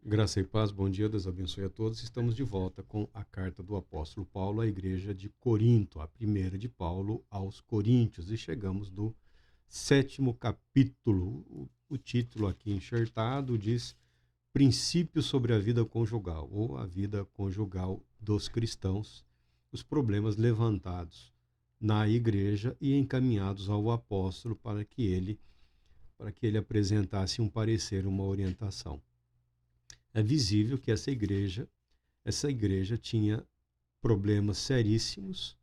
Graça e paz, bom dia, Deus abençoe a todos. Estamos de volta com a carta do apóstolo Paulo à igreja de Corinto, a primeira de Paulo aos Coríntios, e chegamos no sétimo capítulo. O título aqui enxertado diz Princípios sobre a vida conjugal, ou a vida conjugal dos cristãos, os problemas levantados na igreja e encaminhados ao apóstolo para que ele apresentasse um parecer, uma orientação. É visível que essa igreja tinha problemas seríssimos,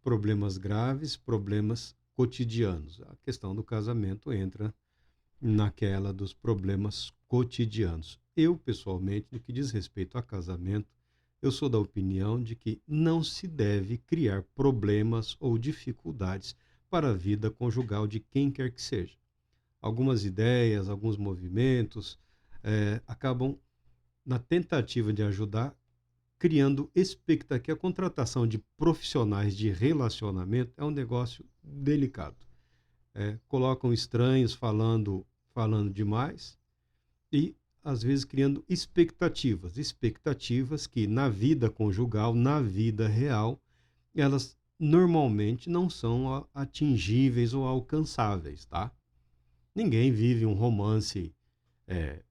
problemas graves, problemas cotidianos. A questão do casamento entra naquela dos problemas cotidianos. Eu, pessoalmente, no que diz respeito a casamento, eu sou da opinião de que não se deve criar problemas ou dificuldades para a vida conjugal de quem quer que seja. Algumas ideias, alguns movimentos acabam na tentativa de ajudar, criando expectativa, que a contratação de profissionais de relacionamento é um negócio delicado. Colocam estranhos falando demais e, às vezes, criando expectativas que na vida conjugal, na vida real, elas normalmente não são atingíveis ou alcançáveis, tá? Ninguém vive um romance é,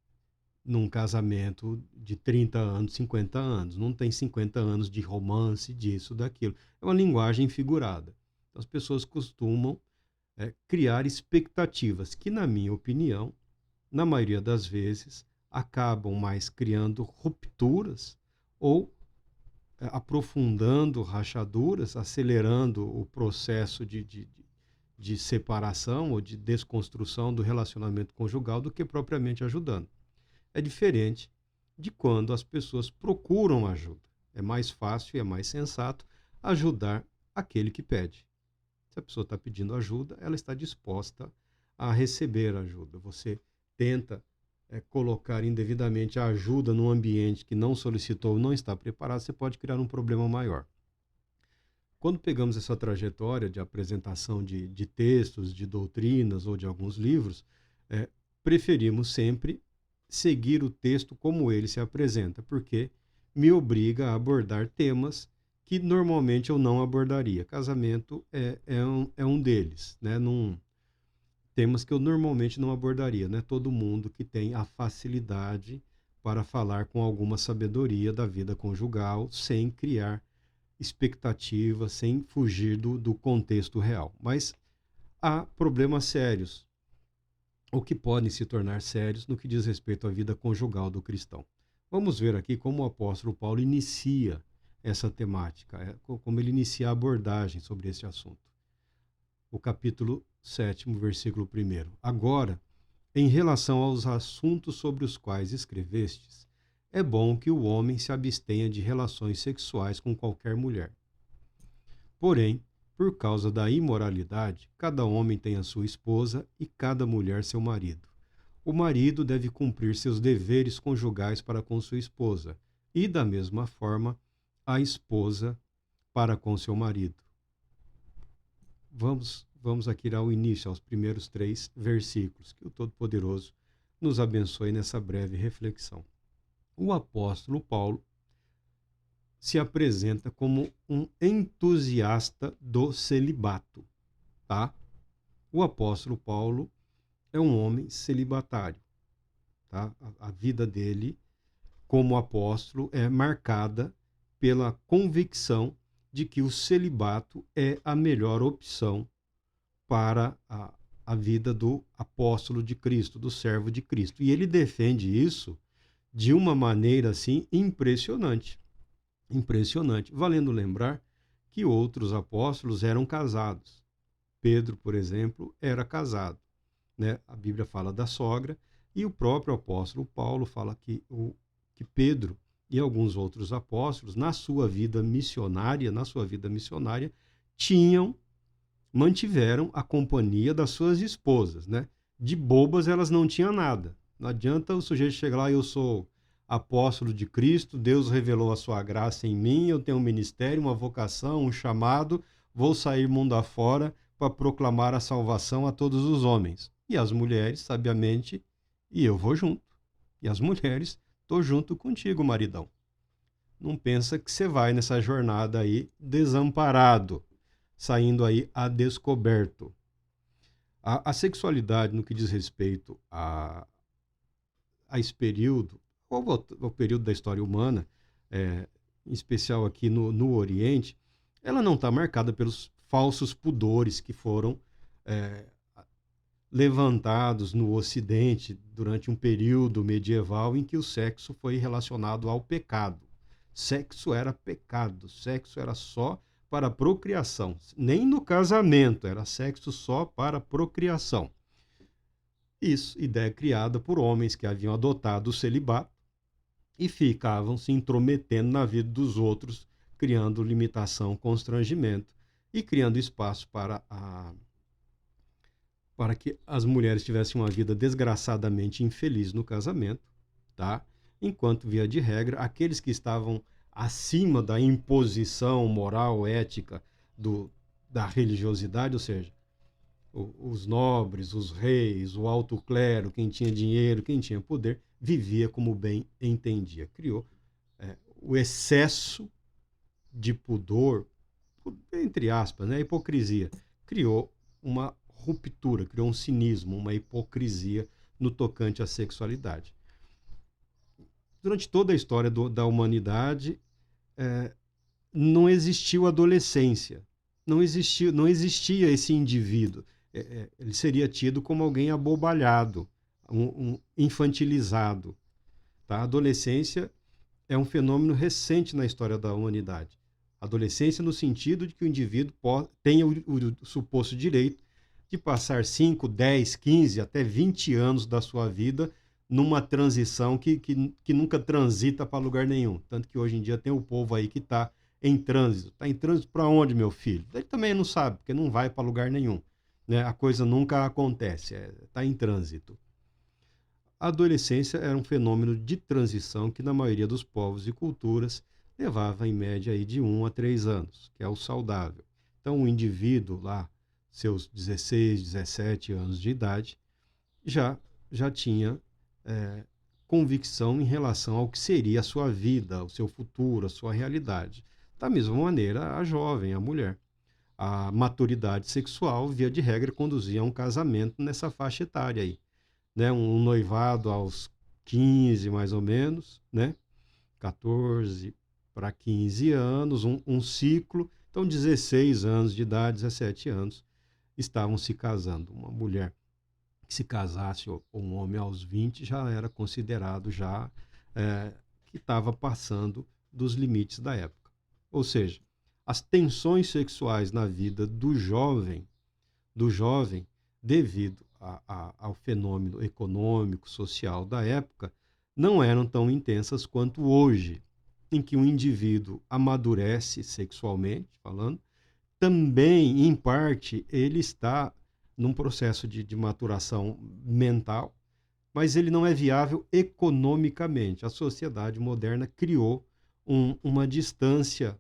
num casamento de 30 anos, 50 anos. Não tem 50 anos de romance, disso, daquilo. É uma linguagem figurada. Então, as pessoas costumam criar expectativas que, na minha opinião, na maioria das vezes, acabam mais criando rupturas ou aprofundando rachaduras, acelerando o processo de separação ou de desconstrução do relacionamento conjugal do que propriamente ajudando. É diferente de quando as pessoas procuram ajuda. É mais fácil e é mais sensato ajudar aquele que pede. Se a pessoa está pedindo ajuda, ela está disposta a receber ajuda. Você tenta colocar indevidamente a ajuda num ambiente que não solicitou, não está preparado, você pode criar um problema maior. Quando pegamos essa trajetória de apresentação de textos, de doutrinas ou de alguns livros, preferimos sempre seguir o texto como ele se apresenta, porque me obriga a abordar temas que normalmente eu não abordaria. Casamento é um deles, né? Temas que eu normalmente não abordaria. Não é todo mundo que tem a facilidade para falar com alguma sabedoria da vida conjugal, sem criar expectativas, sem fugir do contexto real. Mas há problemas sérios, ou que podem se tornar sérios no que diz respeito à vida conjugal do cristão. Vamos ver aqui como o apóstolo Paulo inicia essa temática, como ele inicia a abordagem sobre esse assunto. O capítulo 7, versículo 1. Agora, em relação aos assuntos sobre os quais escrevestes, é bom que o homem se abstenha de relações sexuais com qualquer mulher. Porém, por causa da imoralidade, cada homem tem a sua esposa e cada mulher seu marido. O marido deve cumprir seus deveres conjugais para com sua esposa, e, da mesma forma, a esposa para com seu marido. Vamos aqui ao início, aos primeiros 3 versículos. Que o Todo-Poderoso nos abençoe nessa breve reflexão. O apóstolo Paulo se apresenta como um entusiasta do celibato, tá? O apóstolo Paulo é um homem celibatário, tá? A vida dele como apóstolo é marcada pela convicção de que o celibato é a melhor opção para a vida do apóstolo de Cristo, do servo de Cristo. E ele defende isso de uma maneira assim impressionante. Impressionante. Valendo lembrar que outros apóstolos eram casados. Pedro, por exemplo, era casado, né? A Bíblia fala da sogra e o próprio apóstolo Paulo fala que Pedro e alguns outros apóstolos, na sua vida missionária, mantiveram a companhia das suas esposas, né? De bobas elas não tinham nada. Não adianta o sujeito chegar lá, eu sou apóstolo de Cristo, Deus revelou a sua graça em mim, eu tenho um ministério, uma vocação, um chamado, vou sair mundo afora para proclamar a salvação a todos os homens. E as mulheres, sabiamente, e eu vou junto. E as mulheres tô junto contigo, maridão. Não pensa que você vai nessa jornada aí desamparado, saindo aí a descoberto. A sexualidade, no que diz respeito a esse período, ou ao período da história humana, em especial aqui no Oriente, ela não está marcada pelos falsos pudores que foram é, levantados no Ocidente durante um período medieval em que o sexo foi relacionado ao pecado. Sexo era pecado, sexo era só para procriação. Nem no casamento, era sexo só para procriação. Isso, ideia criada por homens que haviam adotado o celibato e ficavam se intrometendo na vida dos outros, criando limitação, constrangimento e criando espaço para que as mulheres tivessem uma vida desgraçadamente infeliz no casamento, tá? Enquanto, via de regra, aqueles que estavam acima da imposição moral, ética da religiosidade, ou seja, os nobres, os reis, o alto clero, quem tinha dinheiro, quem tinha poder, vivia como bem entendia. Criou o excesso de pudor, entre aspas, né, hipocrisia. Criou uma ruptura, criou um cinismo, uma hipocrisia no tocante à sexualidade. Durante toda a história da humanidade, não existiu adolescência, não existia esse indivíduo. Ele seria tido como alguém abobalhado, infantilizado. Tá? A adolescência é um fenômeno recente na história da humanidade. Adolescência no sentido de que o indivíduo tenha o suposto direito de passar 5, 10, 15, até 20 anos da sua vida numa transição que nunca transita para lugar nenhum. Tanto que hoje em dia tem o povo aí que está em trânsito. Está em trânsito para onde, meu filho? Ele também não sabe, porque não vai para lugar nenhum. Né? A coisa nunca acontece, está em trânsito. A adolescência era um fenômeno de transição que, na maioria dos povos e culturas, levava em média aí de 1 a 3 anos, que é o saudável. Então, o indivíduo lá, seus 16, 17 anos de idade, já tinha convicção em relação ao que seria a sua vida, o seu futuro, a sua realidade. Da mesma maneira, a jovem, a mulher. A maturidade sexual, via de regra, conduzia a um casamento nessa faixa etária aí. Né? Um noivado aos 15, mais ou menos, né? 14 para 15 anos, um ciclo. Então, 16 anos de idade, 17 anos, estavam se casando. Uma mulher que se casasse, ou um homem aos 20, já era considerado que estava passando dos limites da época. Ou seja, as tensões sexuais na vida do jovem, devido ao fenômeno econômico, social da época, não eram tão intensas quanto hoje, em que o indivíduo amadurece sexualmente, falando, também, em parte, ele está num processo de maturação mental, mas ele não é viável economicamente. A sociedade moderna criou uma distância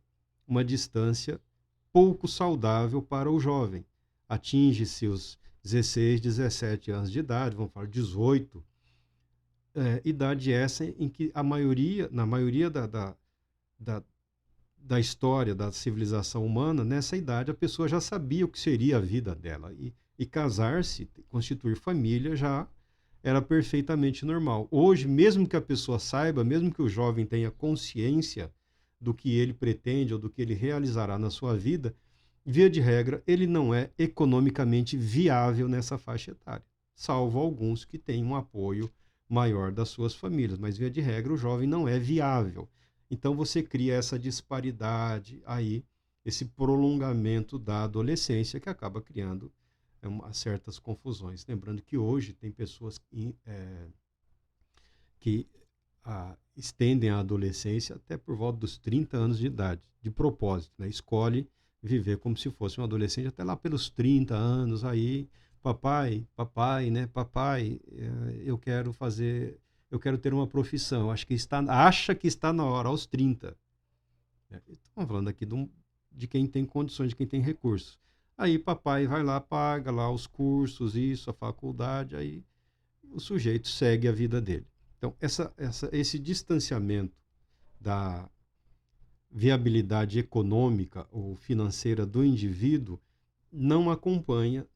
pouco saudável para o jovem. Atinge-se os 16, 17 anos de idade, vamos falar 18, idade essa em que na maioria da história da civilização humana, nessa idade a pessoa já sabia o que seria a vida dela. E casar-se, constituir família já era perfeitamente normal. Hoje, mesmo que a pessoa saiba, mesmo que o jovem tenha consciência do que ele pretende ou do que ele realizará na sua vida, via de regra, ele não é economicamente viável nessa faixa etária, salvo alguns que têm um apoio maior das suas famílias, mas via de regra o jovem não é viável. Então você cria essa disparidade aí, esse prolongamento da adolescência que acaba criando certas confusões. Lembrando que hoje tem pessoas que estendem a adolescência até por volta dos 30 anos de idade, de propósito, né? Escolhe viver como se fosse um adolescente até lá pelos 30 anos, aí, papai, né? Papai, eu quero ter uma profissão, acha que está na hora, aos 30. Estamos falando aqui de quem tem condições, de quem tem recursos. Aí papai vai lá, paga lá os cursos, isso, a faculdade, aí o sujeito segue a vida dele. Então, esse distanciamento da viabilidade econômica ou financeira do indivíduo não acompanha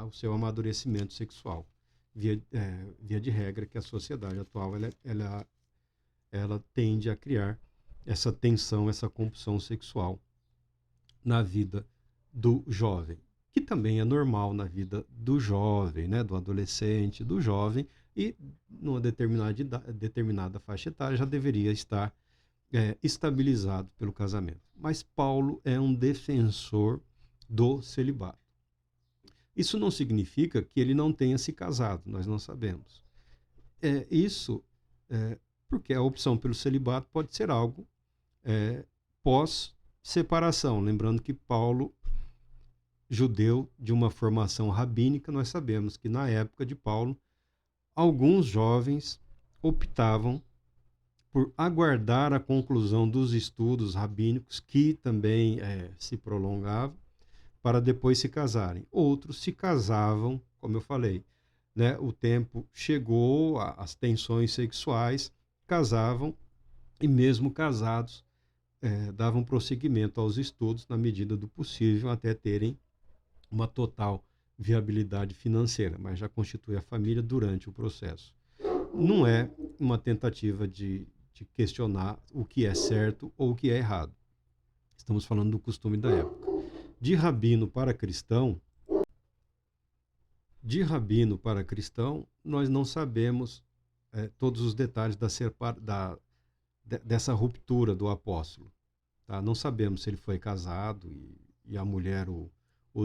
o seu amadurecimento sexual. Via de regra, que a sociedade atual ela tende a criar essa tensão, essa compulsão sexual na vida do jovem, que também é normal na vida do jovem, né, do adolescente, do jovem, e numa determinada faixa etária já deveria estar estabilizado pelo casamento. Mas Paulo é um defensor do celibato. Isso não significa que ele não tenha se casado, nós não sabemos. Isso porque a opção pelo celibato pode ser algo pós-separação. Lembrando que Paulo, judeu de uma formação rabínica, nós sabemos que na época de Paulo, alguns jovens optavam por aguardar a conclusão dos estudos rabínicos, que também se prolongavam, para depois se casarem. Outros se casavam, como eu falei, né? O tempo chegou, as tensões sexuais, casavam e mesmo casados davam prosseguimento aos estudos na medida do possível até terem uma total viabilidade financeira, mas já constitui a família durante o processo. Não é uma tentativa de questionar o que é certo ou o que é errado. Estamos falando do costume da época. De rabino para cristão, nós não sabemos todos os detalhes dessa ruptura do apóstolo. Tá? Não sabemos se ele foi casado e a mulher o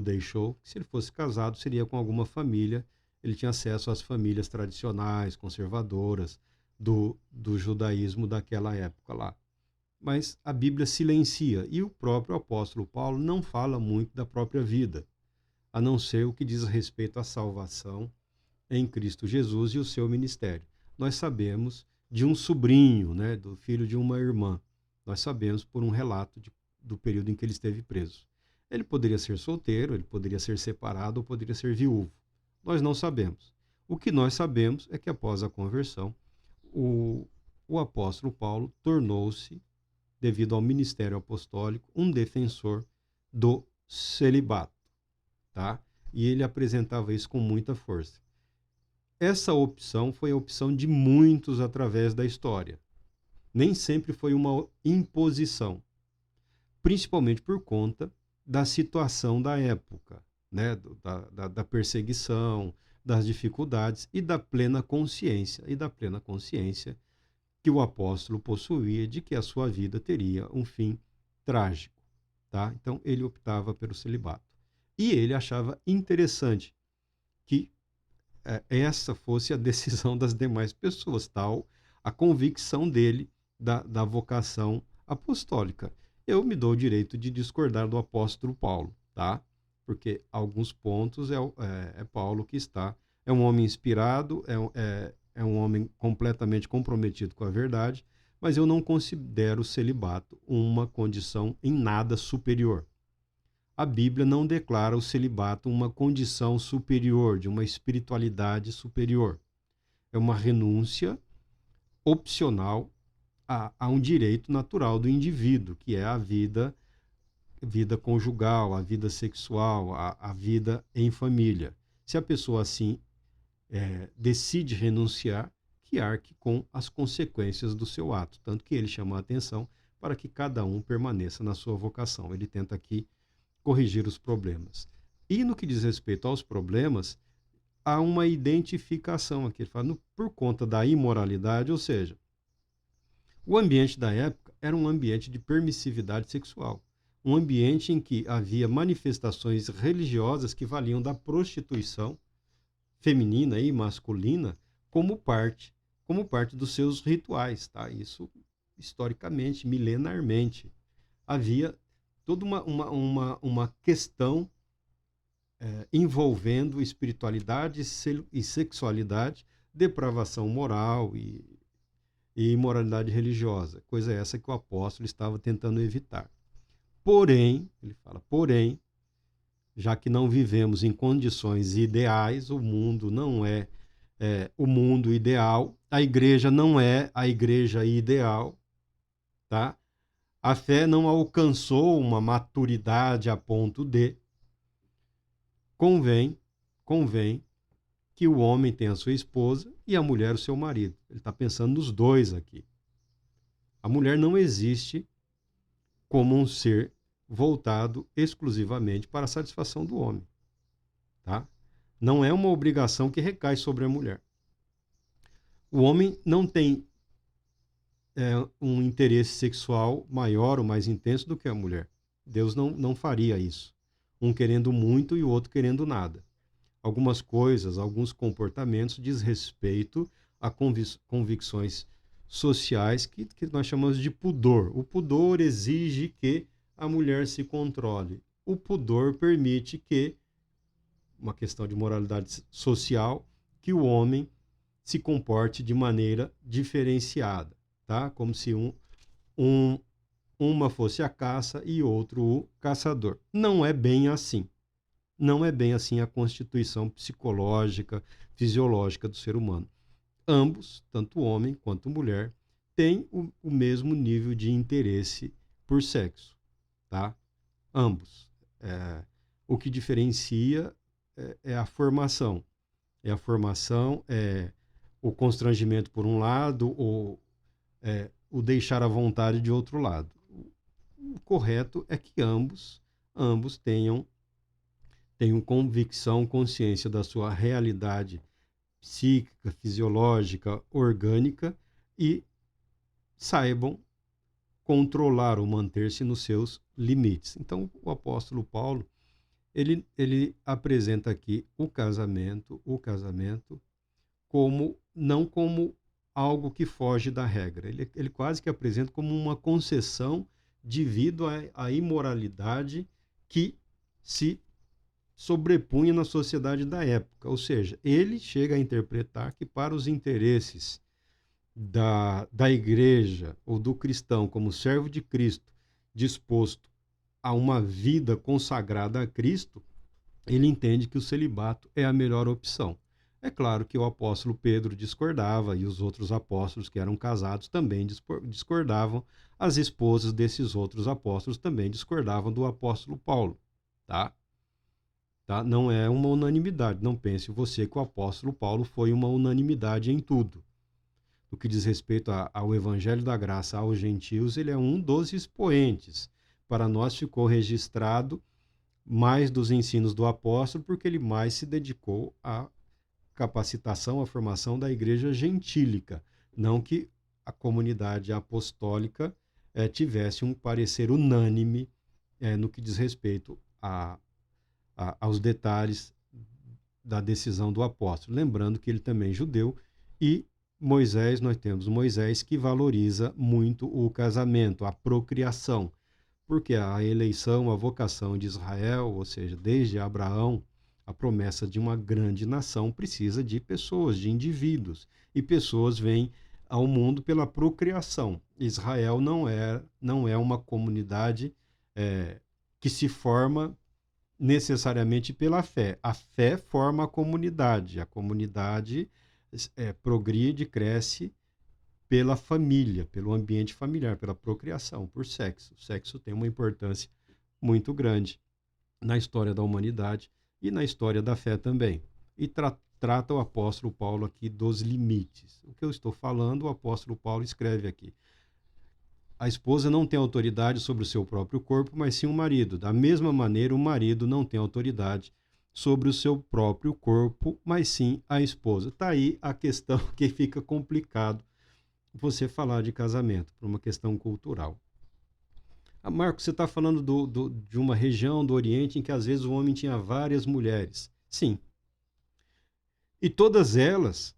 deixou. Se ele fosse casado, seria com alguma família. Ele tinha acesso às famílias tradicionais, conservadoras, do judaísmo daquela época lá. Mas a Bíblia silencia, e o próprio apóstolo Paulo não fala muito da própria vida, a não ser o que diz respeito à salvação em Cristo Jesus e o seu ministério. Nós sabemos de um sobrinho, né, do filho de uma irmã. Nós sabemos por um relato do período em que ele esteve preso. Ele poderia ser solteiro, ele poderia ser separado ou poderia ser viúvo. Nós não sabemos. O que nós sabemos é que após a conversão, o apóstolo Paulo tornou-se, devido ao ministério apostólico, um defensor do celibato, tá? E ele apresentava isso com muita força. Essa opção foi a opção de muitos através da história. Nem sempre foi uma imposição, principalmente por conta da situação da época, né? Da perseguição, das dificuldades e da plena consciência que o apóstolo possuía de que a sua vida teria um fim trágico, tá? Então ele optava pelo celibato. E ele achava interessante que essa fosse a decisão das demais pessoas, tal a convicção dele da vocação apostólica. Eu me dou o direito de discordar do apóstolo Paulo, tá? Porque alguns pontos é Paulo que está, é um homem inspirado, é um homem completamente comprometido com a verdade, mas eu não considero o celibato uma condição em nada superior. A Bíblia não declara o celibato uma condição superior, de uma espiritualidade superior. É uma renúncia opcional a um direito natural do indivíduo, que é a vida conjugal, a vida sexual, a vida em família. Se a pessoa assim decide renunciar, que arque com as consequências do seu ato. Tanto que ele chama a atenção para que cada um permaneça na sua vocação. Ele tenta aqui corrigir os problemas. E no que diz respeito aos problemas, há uma identificação aqui. Ele fala, por conta da imoralidade, ou seja, o ambiente da época era um ambiente de permissividade sexual. Um ambiente em que havia manifestações religiosas que valiam da prostituição feminina e masculina como parte dos seus rituais, tá? Isso historicamente, milenarmente. Havia toda uma questão envolvendo espiritualidade e sexualidade, depravação moral e imoralidade religiosa. Coisa essa que o apóstolo estava tentando evitar. Porém, ele fala, já que não vivemos em condições ideais, o mundo não é o mundo ideal. A igreja não é a igreja ideal, tá? A fé não alcançou uma maturidade a ponto de. Convém que o homem tenha a sua esposa e a mulher o seu marido. Ele está pensando nos dois aqui. A mulher não existe como um ser voltado exclusivamente para a satisfação do homem, tá? Não é uma obrigação que recai sobre a mulher. O homem não tem um interesse sexual maior ou mais intenso do que a mulher. Deus não faria isso. Um querendo muito e o outro querendo nada. Algumas coisas, alguns comportamentos diz respeito a convicções sociais que nós chamamos de pudor. O pudor exige que a mulher se controle. O pudor permite que, uma questão de moralidade social, que o homem se comporte de maneira diferenciada, tá? Como se uma fosse a caça e outro o caçador. Não é bem assim. Não é bem assim a constituição psicológica, fisiológica do ser humano. Ambos, tanto o homem quanto a mulher, têm o mesmo nível de interesse por sexo, tá? Ambos. O que diferencia é a formação. É a formação, o constrangimento por um lado, ou o deixar à vontade de outro lado. O correto é que ambos tenham convicção, consciência da sua realidade psíquica, fisiológica, orgânica e saibam controlar ou manter-se nos seus limites. Então, o apóstolo Paulo, ele apresenta aqui o casamento não como algo que foge da regra. Ele quase que apresenta como uma concessão devido à imoralidade que se sobrepunha na sociedade da época. Ou seja, ele chega a interpretar que para os interesses da igreja ou do cristão como servo de Cristo, disposto a uma vida consagrada a Cristo, ele entende que o celibato é a melhor opção. É claro que o apóstolo Pedro discordava e os outros apóstolos que eram casados também discordavam. As esposas desses outros apóstolos também discordavam do apóstolo Paulo, tá? Não é uma unanimidade. Não pense você que o apóstolo Paulo foi uma unanimidade em tudo. No que diz respeito ao Evangelho da Graça aos gentios, ele é um dos expoentes. Para nós ficou registrado mais dos ensinos do apóstolo, porque ele mais se dedicou à capacitação, à formação da igreja gentílica. Não que a comunidade apostólica tivesse um parecer unânime no que diz respeito aos detalhes da decisão do apóstolo. Lembrando que ele também é judeu e nós temos Moisés que valoriza muito o casamento, a procriação, porque a eleição, a vocação de Israel, ou seja, desde Abraão, a promessa de uma grande nação precisa de pessoas, de indivíduos, e pessoas vêm ao mundo pela procriação. Israel não é uma comunidade que se forma necessariamente pela fé. A fé forma a comunidade progride, cresce pela família, pelo ambiente familiar, pela procriação, por sexo. O sexo tem uma importância muito grande na história da humanidade e na história da fé também. E trata o apóstolo Paulo aqui dos limites. O que eu estou falando, o apóstolo Paulo escreve aqui. A esposa não tem autoridade sobre o seu próprio corpo, mas sim o marido. Da mesma maneira, o marido não tem autoridade sobre o seu próprio corpo, mas sim a esposa. Está aí a questão que fica complicado você falar de casamento, por uma questão cultural. Marcos, você está falando de uma região do Oriente em que às vezes o homem tinha várias mulheres. Sim. E todas elas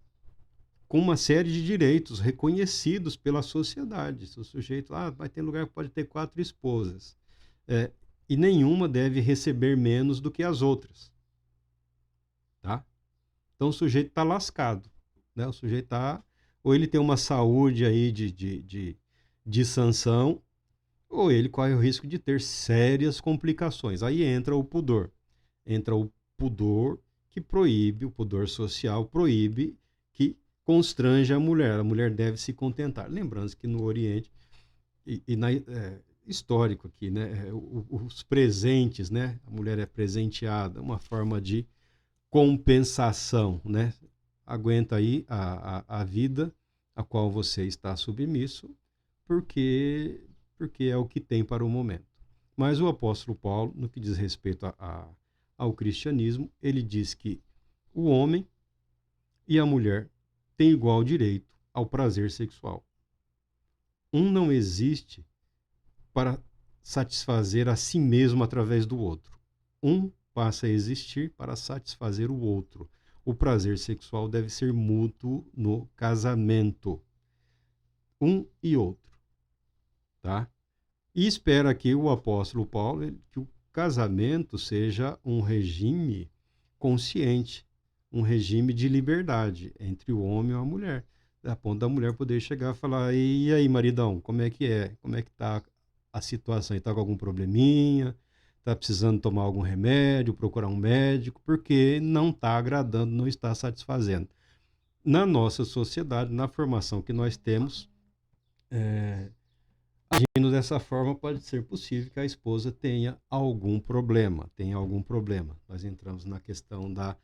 com uma série de direitos reconhecidos pela sociedade. Se o sujeito, vai ter lugar que pode ter 4 esposas. E nenhuma deve receber menos do que as outras. Tá? Então o sujeito está lascado. Né? O sujeito está... Ou ele tem uma saúde aí de sanção, ou ele corre o risco de ter sérias complicações. Aí entra o pudor. Entra o pudor que proíbe, o pudor social proíbe constrange a mulher deve se contentar. Lembrando que no Oriente, histórico aqui, né, os presentes, né, a mulher é presenteada, uma forma de compensação, né, aguenta aí a vida a qual você está submisso, porque é o que tem para o momento. Mas o apóstolo Paulo, no que diz respeito ao cristianismo, ele diz que o homem e a mulher têm igual direito ao prazer sexual. Um não existe para satisfazer a si mesmo através do outro. Um passa a existir para satisfazer o outro. O prazer sexual deve ser mútuo no casamento. Um e outro, tá? E espera aqui o apóstolo Paulo que o casamento seja um regime consciente, um regime de liberdade entre o homem e a mulher, a ponto da mulher poder chegar e falar: e aí, maridão, como é que é? Como é que tá a situação? Está com algum probleminha? Está precisando tomar algum remédio, procurar um médico, porque não está agradando, não está satisfazendo. Na nossa sociedade, na formação que nós temos, agindo dessa forma, pode ser possível que a esposa tenha algum problema, Nós entramos na questão da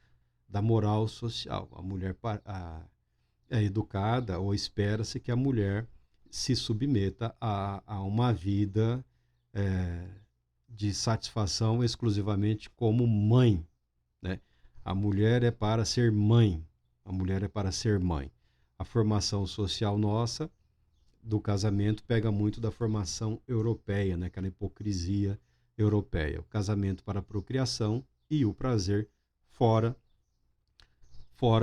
moral social. A mulher é educada ou espera-se que a mulher se submeta a uma vida de satisfação exclusivamente como mãe, né? A mulher é para ser mãe, a mulher é para ser mãe. A formação social nossa do casamento pega muito da formação europeia, né? Aquela hipocrisia europeia. O casamento para a procriação e o prazer fora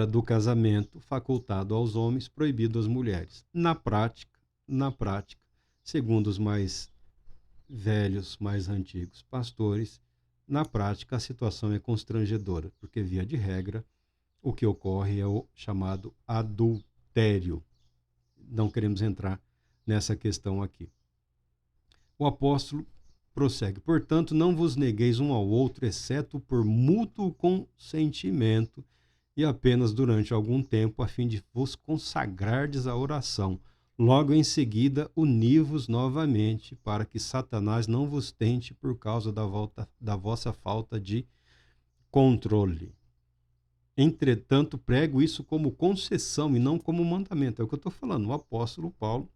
do casamento, facultado aos homens, proibido às mulheres. Na prática, segundo os mais velhos, mais antigos pastores, na prática a situação é constrangedora, porque via de regra o que ocorre é o chamado adultério. Não queremos entrar nessa questão aqui. O apóstolo prossegue: portanto, não vos negueis um ao outro, exceto por mútuo consentimento, e apenas durante algum tempo, a fim de vos consagrardes à oração. Logo em seguida, uni-vos novamente, para que Satanás não vos tente por causa da vossa falta de controle. Entretanto, prego isso como concessão e não como mandamento. É o que eu estou falando. O apóstolo Paulo,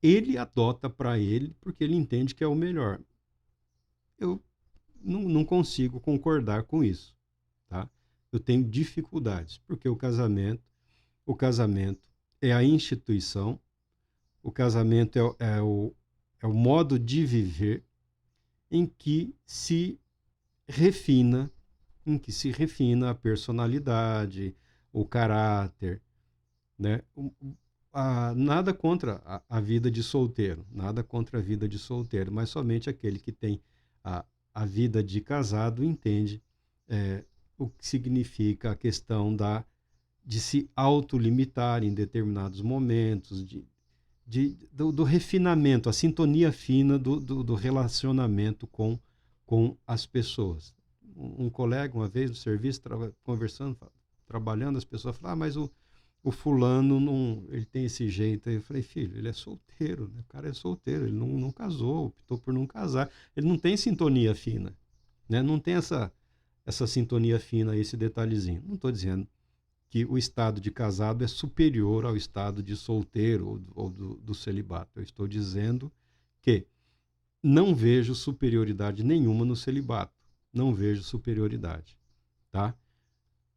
ele adota para ele porque ele entende que é o melhor. Eu não consigo concordar com isso, tá? Eu tenho dificuldades, porque o casamento é a instituição, o casamento é o modo de viver em que se refina a personalidade, o caráter, né? Nada contra a vida de solteiro, mas somente aquele que tem a vida de casado entende o que significa a questão de se autolimitar em determinados momentos, do refinamento, a sintonia fina do relacionamento com as pessoas. Um colega, uma vez no serviço, conversando, trabalhando, as pessoas falaram: mas o fulano, não, ele tem esse jeito. Aí eu falei: filho, ele é solteiro, né? O cara é solteiro, ele não casou, optou por não casar. Ele não tem sintonia fina, né? Não tem essa sintonia fina, esse detalhezinho. Não estou dizendo que o estado de casado é superior ao estado de solteiro ou do celibato. Eu estou dizendo que não vejo superioridade nenhuma no celibato. Não vejo superioridade, tá?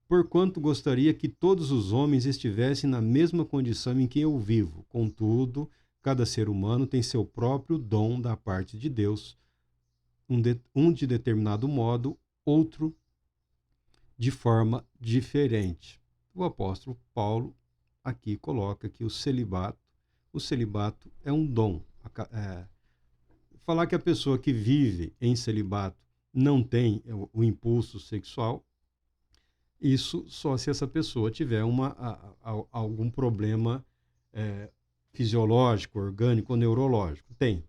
Porquanto gostaria que todos os homens estivessem na mesma condição em que eu vivo. Contudo, cada ser humano tem seu próprio dom da parte de Deus, um de determinado modo, outro de forma diferente. O apóstolo Paulo aqui coloca que o celibato é um dom. Falar que a pessoa que vive em celibato não tem o impulso sexual, isso só se essa pessoa tiver algum problema fisiológico, orgânico ou neurológico. Tem.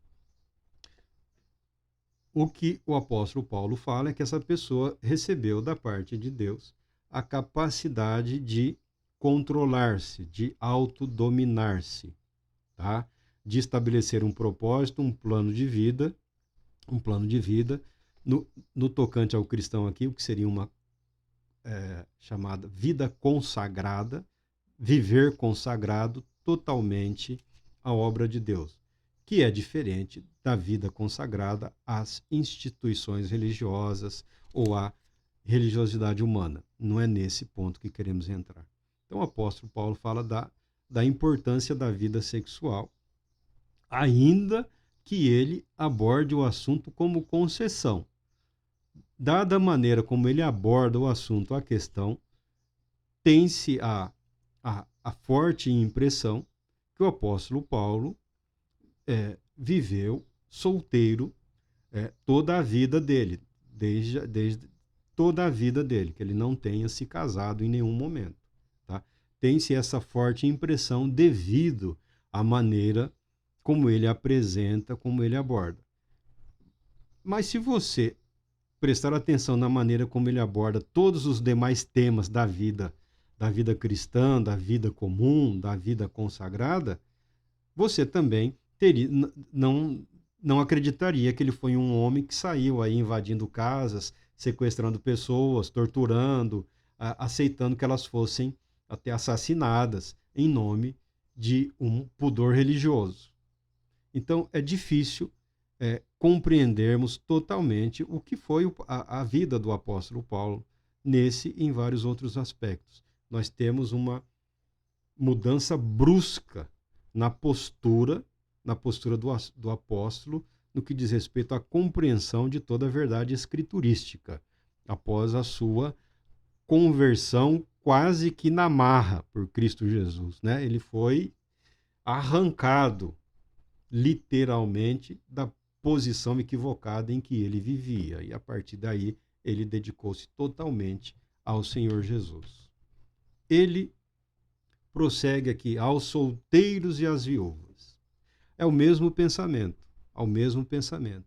O que o apóstolo Paulo fala é que essa pessoa recebeu da parte de Deus a capacidade de controlar-se, de autodominar-se, tá? De estabelecer um propósito, um plano de vida, no tocante ao cristão aqui, o que seria uma chamada vida consagrada, viver consagrado totalmente à obra de Deus, que é diferente da vida consagrada às instituições religiosas ou à religiosidade humana. Não é nesse ponto que queremos entrar. Então o apóstolo Paulo fala da importância da vida sexual, ainda que ele aborde o assunto como concessão. Dada a maneira como ele aborda o assunto, a questão, tem-se a forte impressão que o apóstolo Paulo viveu solteiro toda a vida dele, desde toda a vida dele, que ele não tenha se casado em nenhum momento. Tá? Tem-se essa forte impressão devido à maneira como ele apresenta, como ele aborda. Mas se você prestar atenção na maneira como ele aborda todos os demais temas da vida cristã, da vida comum, da vida consagrada, você também não acreditaria que ele foi um homem que saiu aí invadindo casas, sequestrando pessoas, torturando, aceitando que elas fossem até assassinadas em nome de um pudor religioso. Então, é difícil compreendermos totalmente o que foi a vida do apóstolo Paulo nesse e em vários outros aspectos. Nós temos uma mudança brusca na postura do apóstolo no que diz respeito à compreensão de toda a verdade escriturística, após a sua conversão quase que na marra por Cristo Jesus, né? Ele foi arrancado literalmente da posição equivocada em que ele vivia. E a partir daí, ele dedicou-se totalmente ao Senhor Jesus. Ele prossegue aqui aos solteiros e às viúvas. É o mesmo pensamento, ao mesmo pensamento.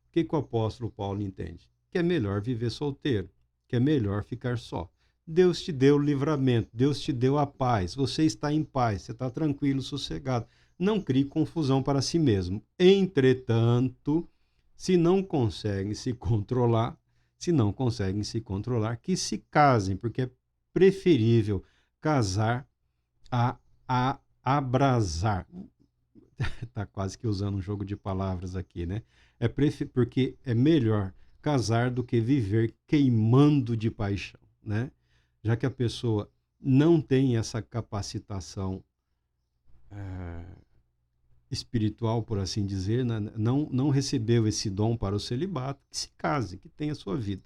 O que o apóstolo Paulo entende? Que é melhor viver solteiro, que é melhor ficar só. Deus te deu o livramento, Deus te deu a paz, você está em paz, você está tranquilo, sossegado. Não crie confusão para si mesmo. Entretanto, se não conseguem se controlar, que se casem, porque é preferível casar a abrasar. Está quase que usando um jogo de palavras aqui, né? Porque é melhor casar do que viver queimando de paixão, né? Já que a pessoa não tem essa capacitação espiritual, por assim dizer, né? não recebeu esse dom para o celibato, que se case, que tenha a sua vida.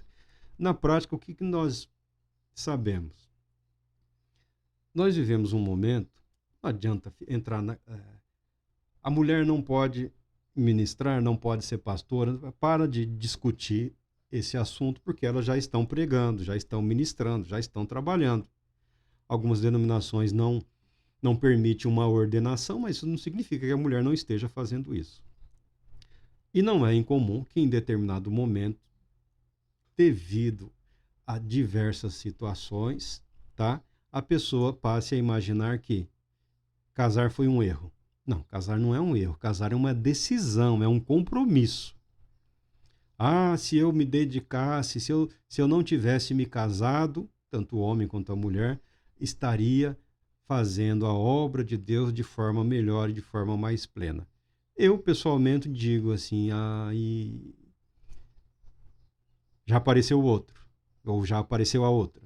Na prática, o que nós sabemos? Nós vivemos um momento, não adianta entrar a mulher não pode ministrar, não pode ser pastora, para de discutir esse assunto, porque elas já estão pregando, já estão ministrando, já estão trabalhando. Algumas denominações não permitem uma ordenação, mas isso não significa que a mulher não esteja fazendo isso. E não é incomum que em determinado momento, devido a diversas situações, tá, a pessoa passe a imaginar que casar foi um erro. Não, casar não é um erro. Casar é uma decisão, é um compromisso. Se eu me dedicasse, se eu não tivesse me casado, tanto o homem quanto a mulher, estaria fazendo a obra de Deus de forma melhor e de forma mais plena. Eu, pessoalmente, digo assim, já apareceu o outro, ou já apareceu a outra.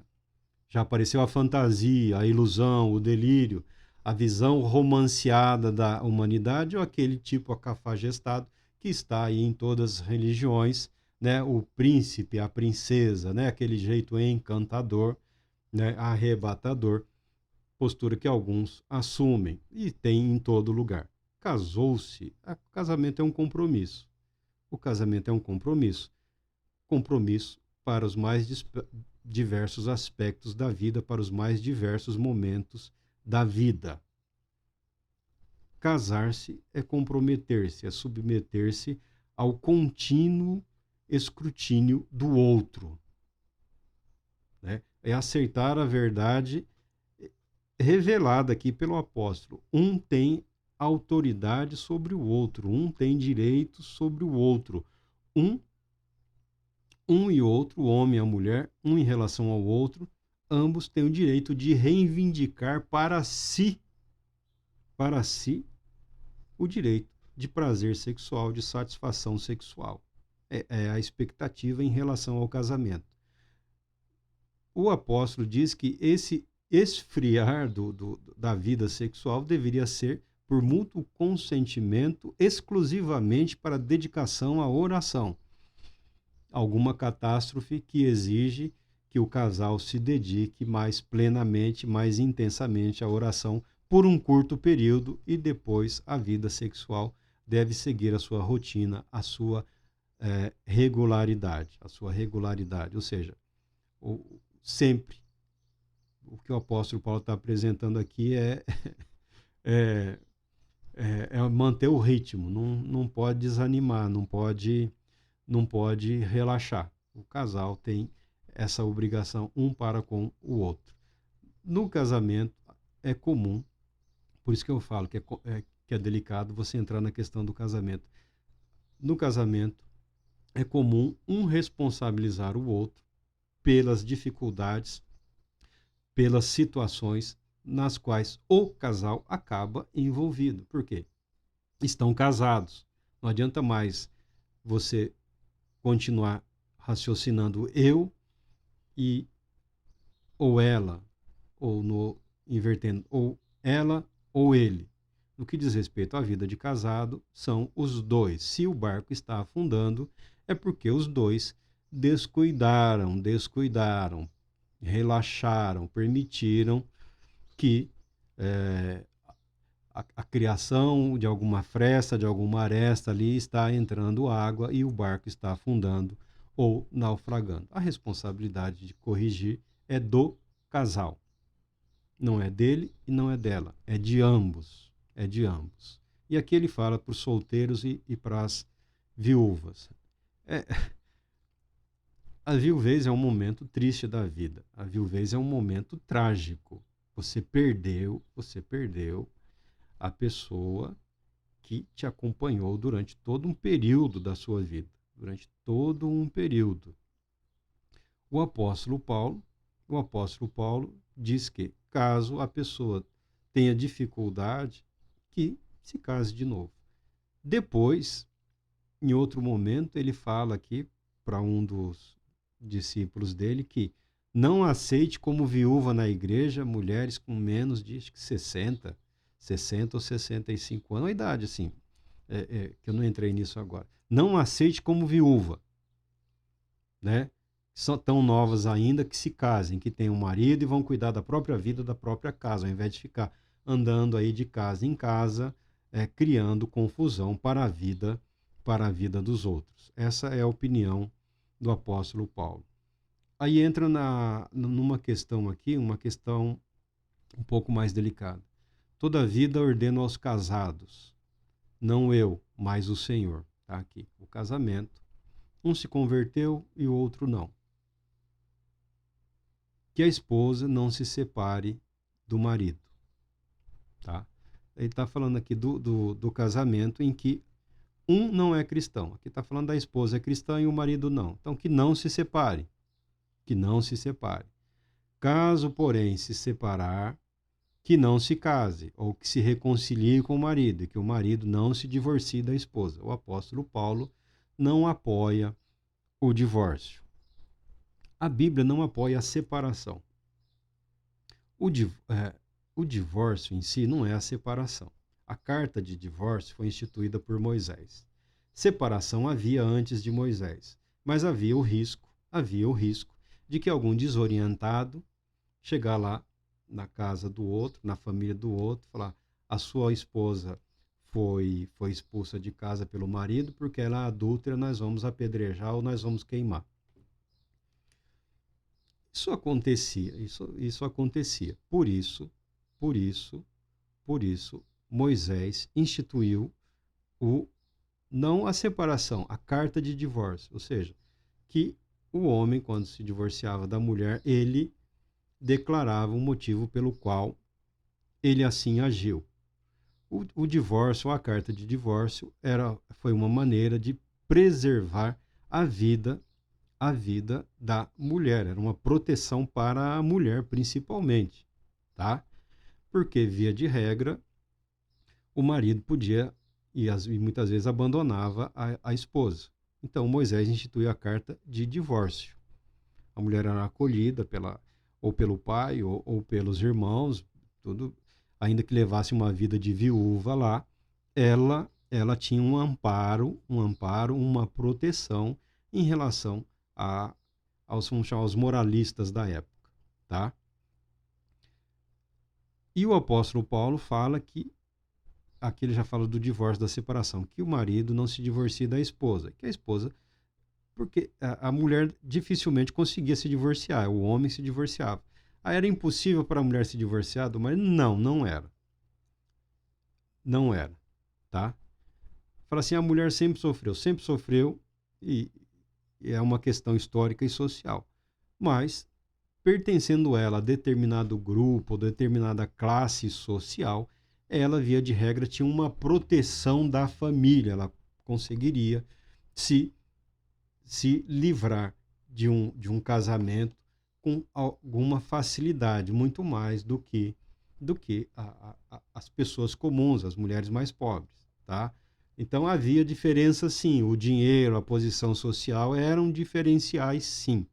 Já apareceu a fantasia, a ilusão, o delírio, a visão romanceada da humanidade ou aquele tipo acafagestado que está aí em todas as religiões, né? O príncipe, a princesa, né? Aquele jeito encantador, né? Arrebatador, postura que alguns assumem e tem em todo lugar. Casou-se, o casamento é um compromisso. O casamento é um compromisso. Compromisso para os mais diversos aspectos da vida, para os mais diversos momentos da vida. Casar-se é comprometer-se, é submeter-se ao contínuo escrutínio do outro, né? É aceitar a verdade revelada aqui pelo apóstolo. Um tem autoridade sobre o outro, um tem direito sobre o outro. Um, um e outro, o homem e a mulher, um em relação ao outro, ambos têm o direito de reivindicar para si, o direito de prazer sexual, de satisfação sexual. É a expectativa em relação ao casamento. O apóstolo diz que esse esfriar da vida sexual deveria ser por mútuo consentimento exclusivamente para dedicação à oração. Alguma catástrofe que exige que o casal se dedique mais plenamente, mais intensamente à oração por um curto período e depois a vida sexual deve seguir a sua rotina, a sua regularidade, ou seja, sempre o que o apóstolo Paulo está apresentando aqui é, manter o ritmo, não pode desanimar, não pode relaxar. O casal tem essa obrigação um para com o outro. No casamento é comum, por isso que eu falo que é delicado você entrar na questão do casamento. No casamento é comum um responsabilizar o outro pelas dificuldades, pelas situações nas quais o casal acaba envolvido. Por quê? Estão casados. Não adianta mais você continuar raciocinando eu e ou ela, invertendo, ou ela ou ele. No que diz respeito à vida de casado, são os dois. Se o barco está afundando, é porque os dois descuidaram, relaxaram, permitiram que a criação de alguma fresta, de alguma aresta ali está entrando água e o barco está afundando ou naufragando. A responsabilidade de corrigir é do casal. Não é dele e não é dela. É de ambos. É de ambos. E aqui ele fala para os solteiros e para as viúvas. A viuvez é um momento triste da vida. A viuvez é um momento trágico. Você perdeu a pessoa que te acompanhou durante todo um período da sua vida. Durante todo um período. O apóstolo Paulo diz que, caso a pessoa tenha dificuldade, que se case de novo. Depois, em outro momento, ele fala aqui para um dos discípulos dele que não aceite como viúva na igreja mulheres com menos de acho que 60 ou 65 anos, a idade assim, que eu não entrei nisso agora. Não aceite como viúva, né? São tão novas ainda que se casem, que tenham um marido e vão cuidar da própria vida, da própria casa, ao invés de ficar andando aí de casa em casa, criando confusão para a vida dos outros. Essa é a opinião do apóstolo Paulo. Aí entra numa questão aqui, uma questão um pouco mais delicada. Toda vida ordeno aos casados, não eu, mas o Senhor. Tá aqui, o casamento. Um se converteu e o outro não. Que a esposa não se separe do marido. Tá? Ele está falando aqui do casamento em que um não é cristão. Aqui está falando da esposa é cristã e o marido não. Então, que não se separe. Que não se separe. Caso, porém, se separar, que não se case, ou que se reconcilie com o marido, e que o marido não se divorcie da esposa. O apóstolo Paulo não apoia o divórcio. A Bíblia não apoia a separação. O divórcio em si não é a separação. A carta de divórcio foi instituída por Moisés. Separação havia antes de Moisés, mas havia o risco de que algum desorientado chegar lá na casa do outro, na família do outro, falar: a sua esposa foi expulsa de casa pelo marido porque ela é adúltera, nós vamos apedrejar ou nós vamos queimar. Isso acontecia. Por isso, Moisés instituiu não a separação, a carta de divórcio. Ou seja, que o homem, quando se divorciava da mulher, ele declarava um motivo pelo qual ele assim agiu. O divórcio, a carta de divórcio, foi uma maneira de preservar a vida, a vida da mulher. Era uma proteção para a mulher, principalmente, tá? Porque, via de regra, o marido podia e muitas vezes abandonava a esposa. Então, Moisés instituiu a carta de divórcio. A mulher era acolhida ou pelo pai ou pelos irmãos, tudo, ainda que levasse uma vida de viúva lá, ela tinha uma proteção em relação vamos chamar, aos moralistas da época, tá? E o apóstolo Paulo fala que, aqui ele já fala do divórcio, da separação, que o marido não se divorcie da esposa, que a esposa, porque a mulher dificilmente conseguia se divorciar, o homem se divorciava. Aí era impossível para a mulher se divorciar do marido? Não, não era. Não era, tá? Fala assim, a mulher sempre sofreu e é uma questão histórica e social. Mas, pertencendo ela a determinado grupo, determinada classe social, ela, via de regra, tinha uma proteção da família. Ela conseguiria se livrar de um casamento com alguma facilidade, muito mais do que as pessoas comuns, as mulheres mais pobres, tá? Então havia diferença, sim. O dinheiro, a posição social eram diferenciais, sim,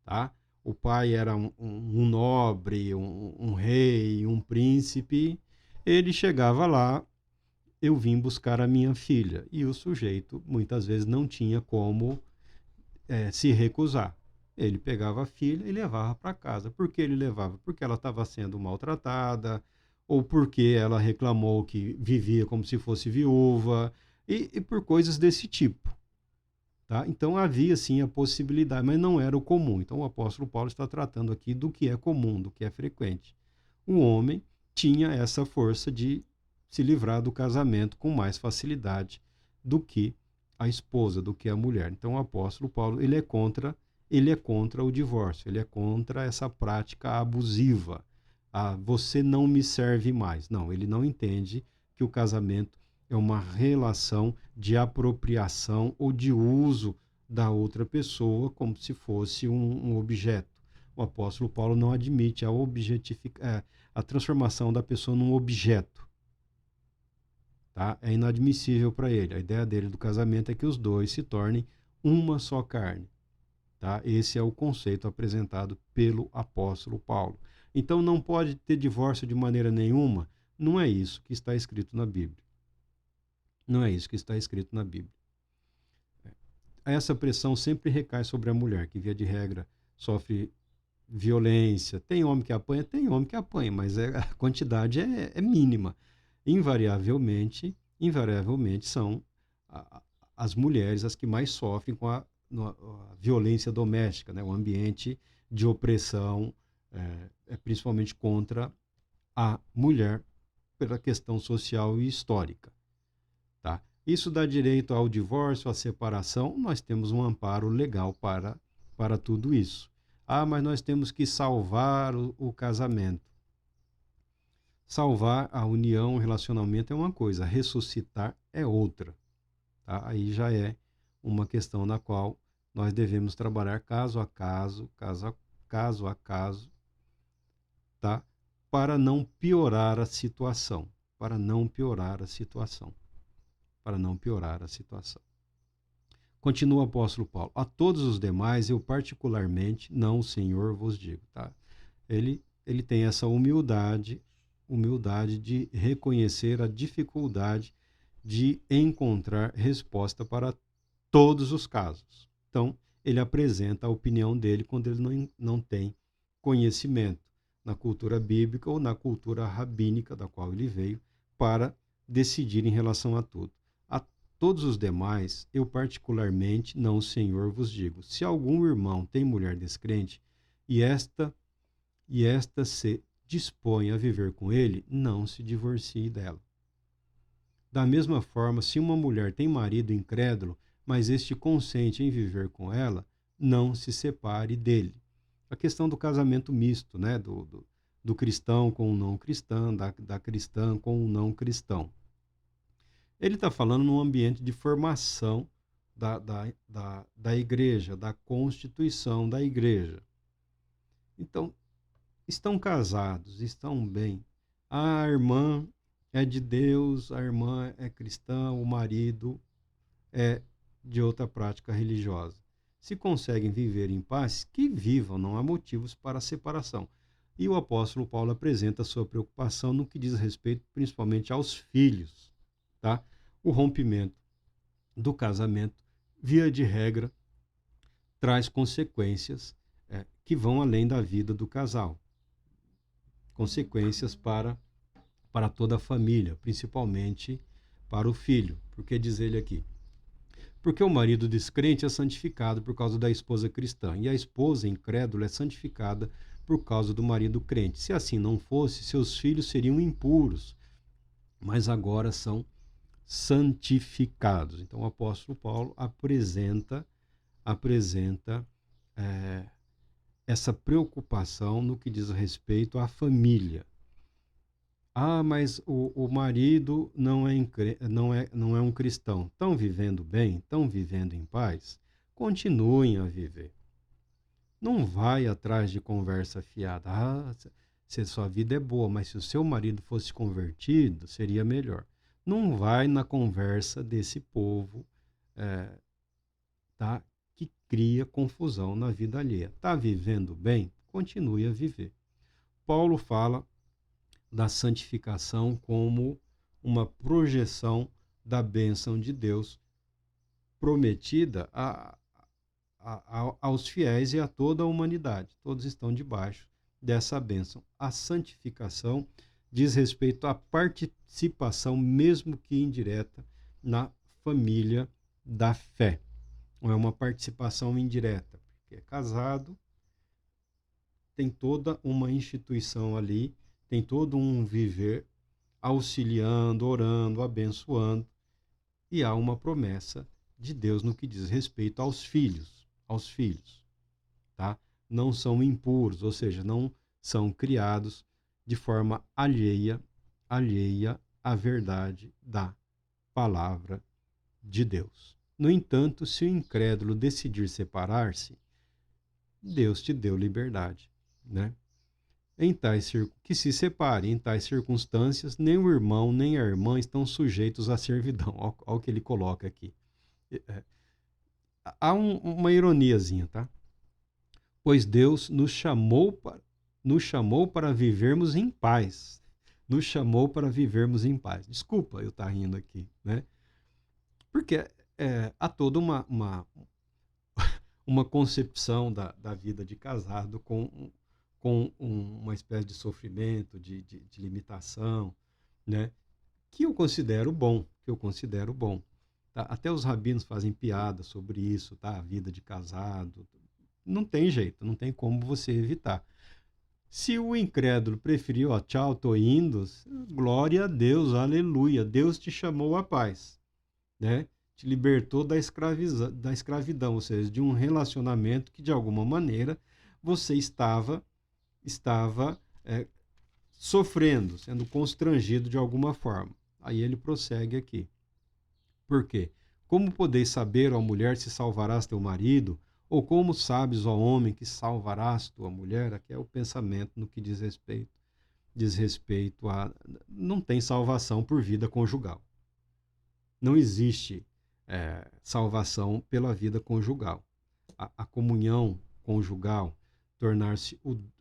tá? O pai era um nobre, um rei, um príncipe. Ele chegava lá, eu vim buscar a minha filha. E o sujeito, muitas vezes, não tinha como se recusar. Ele pegava a filha e levava para casa. Por que ele levava? Porque ela estava sendo maltratada, ou porque ela reclamou que vivia como se fosse viúva, e por coisas desse tipo. Tá? Então havia sim a possibilidade, mas não era o comum. Então o apóstolo Paulo está tratando aqui do que é comum, do que é frequente. O homem tinha essa força de se livrar do casamento com mais facilidade do que a esposa, do que a mulher. Então o apóstolo Paulo ele é contra o divórcio, ele é contra essa prática abusiva. Você não me serve mais. Não, ele não entende que o casamento é uma relação de apropriação ou de uso da outra pessoa como se fosse um objeto. O apóstolo Paulo não admite a transformação da pessoa num objeto. Tá? É inadmissível para ele. A ideia dele do casamento é que os dois se tornem uma só carne. Tá? Esse é o conceito apresentado pelo apóstolo Paulo. Então não pode ter divórcio de maneira nenhuma? Não é isso que está escrito na Bíblia. Não é isso que está escrito na Bíblia. Essa pressão sempre recai sobre a mulher, que via de regra sofre violência. Tem homem que apanha, mas a quantidade é mínima. Invariavelmente são as mulheres as que mais sofrem com a violência doméstica, né? O ambiente de opressão, principalmente contra a mulher, pela questão social e histórica. Tá? Isso dá direito ao divórcio, à separação. Nós temos um amparo legal para tudo isso. Mas nós temos que salvar o casamento. Salvar a união, o relacionamento é uma coisa, ressuscitar é outra. Tá? Aí já é uma questão na qual nós devemos trabalhar caso a caso, tá? Para não piorar a situação. Continua o apóstolo Paulo. A todos os demais, eu particularmente, não o Senhor vos digo. Tá? Ele tem essa humildade de reconhecer a dificuldade de encontrar resposta para todos os casos. Então, ele apresenta a opinião dele quando ele não tem conhecimento na cultura bíblica ou na cultura rabínica da qual ele veio para decidir em relação a tudo. A todos os demais, eu particularmente, não o Senhor vos digo. Se algum irmão tem mulher descrente e esta se dispõe a viver com ele, não se divorcie dela. Da mesma forma, se uma mulher tem marido incrédulo, mas este consente em viver com ela, não se separe dele. A questão do casamento misto, né? do cristão com o não cristão, da cristã com o não cristão. Ele está falando num ambiente de formação da igreja, da constituição da igreja. Então, estão casados, estão bem. A irmã é de Deus, a irmã é cristã, o marido é de outra prática religiosa. Se conseguem viver em paz, que vivam, não há motivos para a separação. E o apóstolo Paulo apresenta sua preocupação no que diz respeito principalmente aos filhos. Tá? O rompimento do casamento, via de regra, traz consequências que vão além da vida do casal. Consequências para toda a família, principalmente para o filho. Porque diz ele aqui, porque o marido descrente é santificado por causa da esposa cristã, e a esposa incrédula é santificada por causa do marido crente. Se assim não fosse, seus filhos seriam impuros, mas agora são santificados. Então o apóstolo Paulo apresenta essa preocupação no que diz respeito à família. Ah, mas o marido não é um cristão. Estão vivendo bem? Estão vivendo em paz? Continuem a viver. Não vai atrás de conversa fiada. Ah, se a sua vida é boa, mas se o seu marido fosse convertido, seria melhor. Não vai na conversa desse povo tá, que cria confusão na vida alheia. Está vivendo bem? Continue a viver. Paulo fala da santificação como uma projeção da bênção de Deus prometida aos fiéis e a toda a humanidade. Todos estão debaixo dessa bênção. A santificação diz respeito à participação, mesmo que indireta, na família da fé. Não é uma participação indireta, porque é casado, tem toda uma instituição ali, tem todo um viver auxiliando, orando, abençoando, e há uma promessa de Deus no que diz respeito aos filhos, tá? Não são impuros, ou seja, não são criados de forma alheia à verdade da palavra de Deus. No entanto, se o incrédulo decidir separar-se, Deus te deu liberdade, né? Que se separe. Em tais circunstâncias, nem o irmão nem a irmã estão sujeitos à servidão. Olha o que ele coloca aqui. Há uma ironiazinha, tá? Pois Deus nos chamou para vivermos em paz. Nos chamou para vivermos em paz. Desculpa eu estar rindo aqui, né? Porque há toda uma concepção da vida de casado com uma espécie de sofrimento, de limitação, né? Que eu considero bom, Tá? Até os rabinos fazem piada sobre isso, tá? A vida de casado. Não tem jeito, não tem como você evitar. Se o incrédulo preferiu, ó, tchau, tô indo, glória a Deus, aleluia, Deus te chamou à paz, né? Te libertou da escravidão, ou seja, de um relacionamento que de alguma maneira você estava sofrendo, sendo constrangido de alguma forma. Aí ele prossegue aqui. Por quê? Como podeis saber, ó mulher, se salvarás teu marido? Ou como sabes, ó homem, que salvarás tua mulher? Aqui é o pensamento no que diz respeito a... Não tem salvação por vida conjugal. Não existe salvação pela vida conjugal. A comunhão conjugal, tornar-se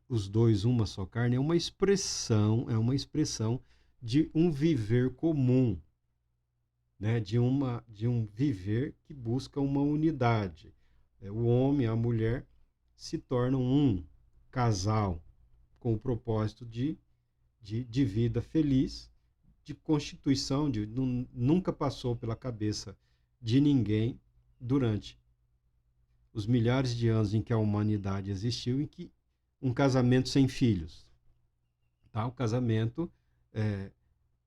os dois uma só carne, é uma expressão de um viver comum, né? De um viver que busca uma unidade. O homem e a mulher se tornam um casal com o propósito de vida feliz, de constituição, nunca passou pela cabeça de ninguém durante os milhares de anos em que a humanidade existiu, em que um casamento sem filhos. Tá? O casamento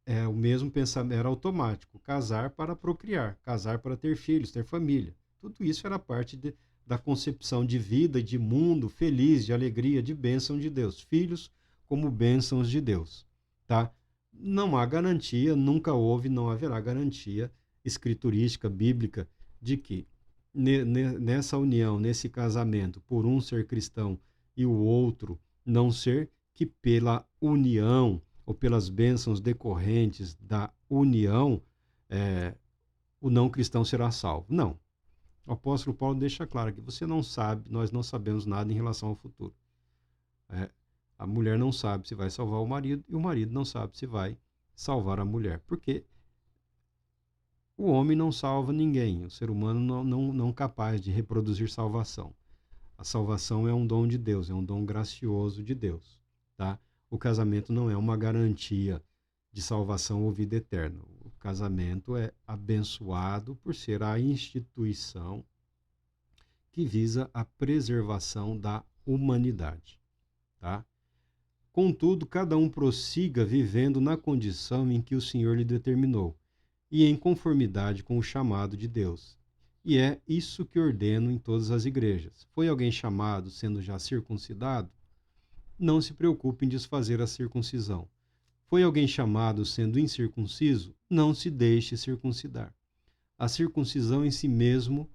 é o mesmo pensamento, era automático. Casar para procriar, casar para ter filhos, ter família. Tudo isso era parte da concepção de vida, de mundo feliz, de alegria, de bênção de Deus. Filhos como bênçãos de Deus, tá? Não há garantia, nunca houve, não haverá garantia escriturística, bíblica, de que nessa união, nesse casamento, por um ser cristão e o outro não ser, que pela união ou pelas bênçãos decorrentes da união, o não cristão será salvo. Não. O apóstolo Paulo deixa claro que você não sabe, nós não sabemos nada em relação ao futuro. A mulher não sabe se vai salvar o marido e o marido não sabe se vai salvar a mulher. Porque o homem não salva ninguém, o ser humano não capaz de reproduzir salvação. A salvação é um dom de Deus, é um dom gracioso de Deus, tá? O casamento não é uma garantia de salvação ou vida eterna. O casamento é abençoado por ser a instituição que visa a preservação da humanidade, tá? Contudo, cada um prossiga vivendo na condição em que o Senhor lhe determinou e em conformidade com o chamado de Deus. E é isso que ordeno em todas as igrejas. Foi alguém chamado sendo já circuncidado? Não se preocupe em desfazer a circuncisão. Foi alguém chamado sendo incircunciso? Não se deixe circuncidar. A circuncisão em si mesmo,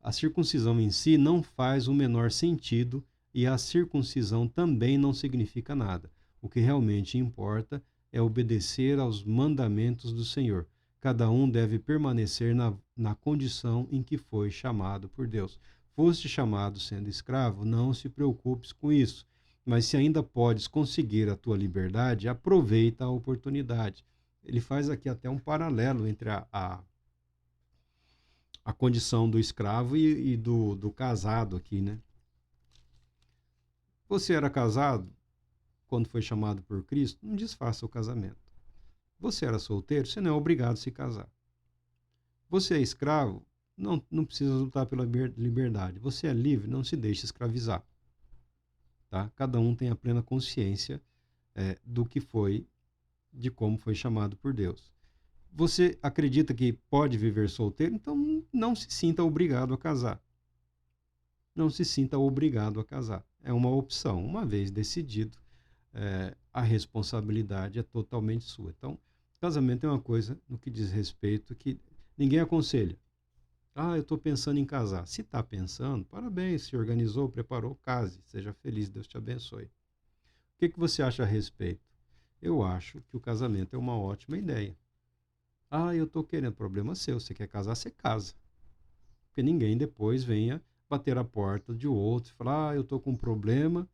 a circuncisão em si não faz o menor sentido e a circuncisão também não significa nada. O que realmente importa é obedecer aos mandamentos do Senhor. Cada um deve permanecer na condição em que foi chamado por Deus. Foste chamado sendo escravo, não se preocupes com isso. Mas se ainda podes conseguir a tua liberdade, aproveita a oportunidade. Ele faz aqui até um paralelo entre a condição do escravo e do casado aqui, né? Você era casado quando foi chamado por Cristo? Não desfaça o casamento. Você era solteiro? Você não é obrigado a se casar. Você é escravo? Não precisa lutar pela liberdade. Você é livre? Não se deixe escravizar. Tá? Cada um tem a plena consciência do que foi, de como foi chamado por Deus. Você acredita que pode viver solteiro? Então não se sinta obrigado a casar. Não se sinta obrigado a casar. É uma opção. Uma vez decidido, a responsabilidade é totalmente sua. Então, casamento é uma coisa no que diz respeito que ninguém aconselha. Eu estou pensando em casar. Se está pensando, parabéns, se organizou, preparou, case. Seja feliz, Deus te abençoe. O que você acha a respeito? Eu acho que o casamento é uma ótima ideia. Eu estou querendo, problema seu. Você quer casar, você casa. Porque ninguém depois venha bater a porta de outro e falar, eu estou com um problema,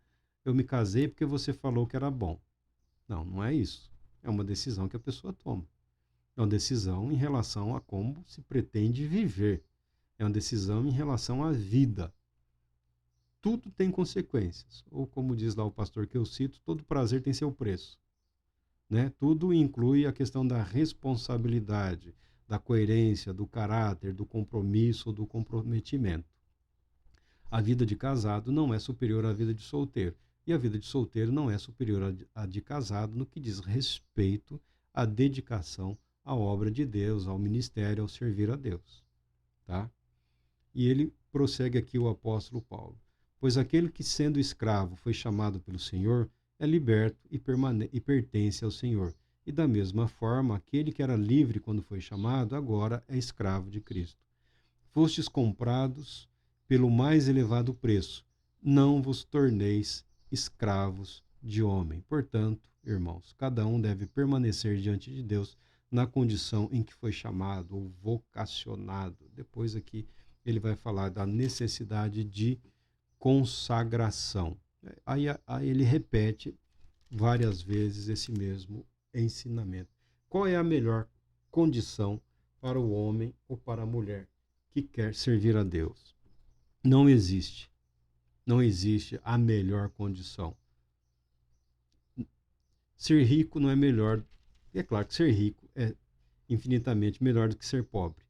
eu me casei porque você falou que era bom. Não, não é isso. É uma decisão que a pessoa toma. É uma decisão em relação a como se pretende viver. É uma decisão em relação à vida. Tudo tem consequências. Ou como diz lá o pastor que eu cito, todo prazer tem seu preço. Né? Tudo inclui a questão da responsabilidade, da coerência, do caráter, do compromisso, do comprometimento. A vida de casado não é superior à vida de solteiro. E a vida de solteiro não é superior à de casado no que diz respeito à dedicação à obra de Deus, ao ministério, ao servir a Deus. Tá? E ele prossegue aqui o apóstolo Paulo. Pois aquele que sendo escravo foi chamado pelo Senhor, é liberto e pertence ao Senhor. E da mesma forma, aquele que era livre quando foi chamado, agora é escravo de Cristo. Fostes comprados pelo mais elevado preço. Não vos torneis escravos de homem. Portanto, irmãos, cada um deve permanecer diante de Deus na condição em que foi chamado ou vocacionado. Depois aqui ele vai falar da necessidade de consagração. Aí ele repete várias vezes esse mesmo ensinamento. Qual é a melhor condição para o homem ou para a mulher que quer servir a Deus? Não existe. Não existe a melhor condição. Ser rico não é melhor. É claro que ser rico é infinitamente melhor do que ser pobre.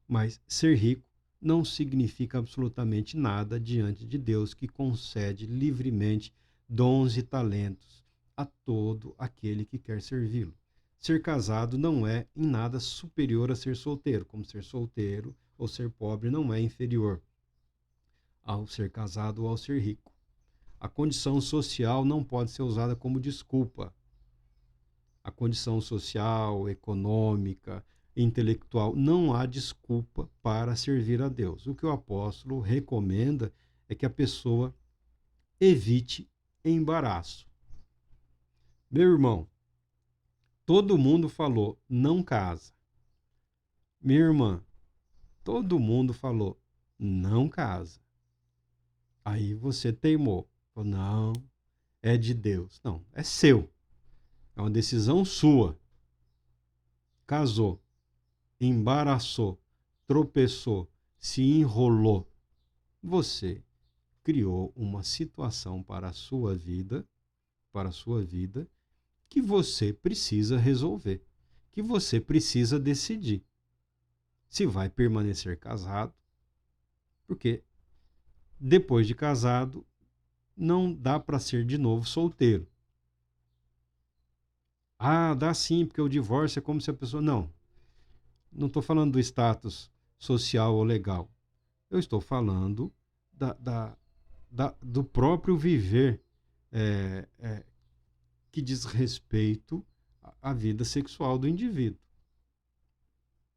Mas ser rico não significa absolutamente nada diante de Deus, que concede livremente dons e talentos a todo aquele que quer servi-lo. Ser casado não é em nada superior a ser solteiro, como ser solteiro ou ser pobre não é inferior ao ser casado ou ao ser rico. A condição social não pode ser usada como desculpa. A condição social, econômica, intelectual, não há desculpa para servir a Deus. O que o apóstolo recomenda é que a pessoa evite embaraço. Meu irmão, todo mundo falou, não casa. Minha irmã, todo mundo falou, não casa. Aí você teimou. Falou, não, é de Deus. Não, é seu. É uma decisão sua. Casou, embaraçou, tropeçou, se enrolou. Você criou uma situação para a sua vida, que você precisa resolver, que você precisa decidir se vai permanecer casado, porque depois de casado não dá para ser de novo solteiro. Ah, dá sim, porque o divórcio é como se a pessoa... Não estou falando do status social ou legal. Eu estou falando do próprio viver que diz respeito à vida sexual do indivíduo.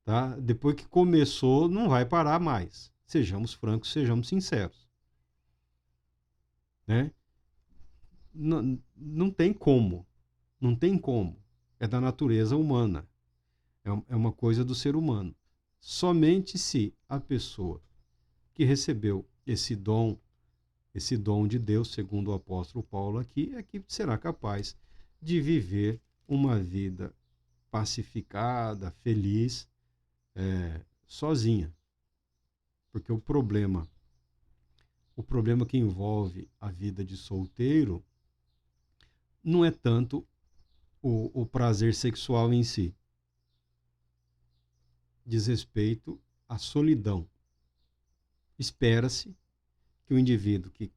Tá? Depois que começou, não vai parar mais. Sejamos francos, sejamos sinceros. Né? Não tem como. Não tem como. É da natureza humana. É uma coisa do ser humano. Somente se a pessoa que recebeu esse dom de Deus, segundo o apóstolo Paulo aqui, é que será capaz de viver uma vida pacificada, feliz, sozinha. Porque o problema que envolve a vida de solteiro não é tanto o prazer sexual em si. Diz respeito à solidão. Espera-se que o indivíduo que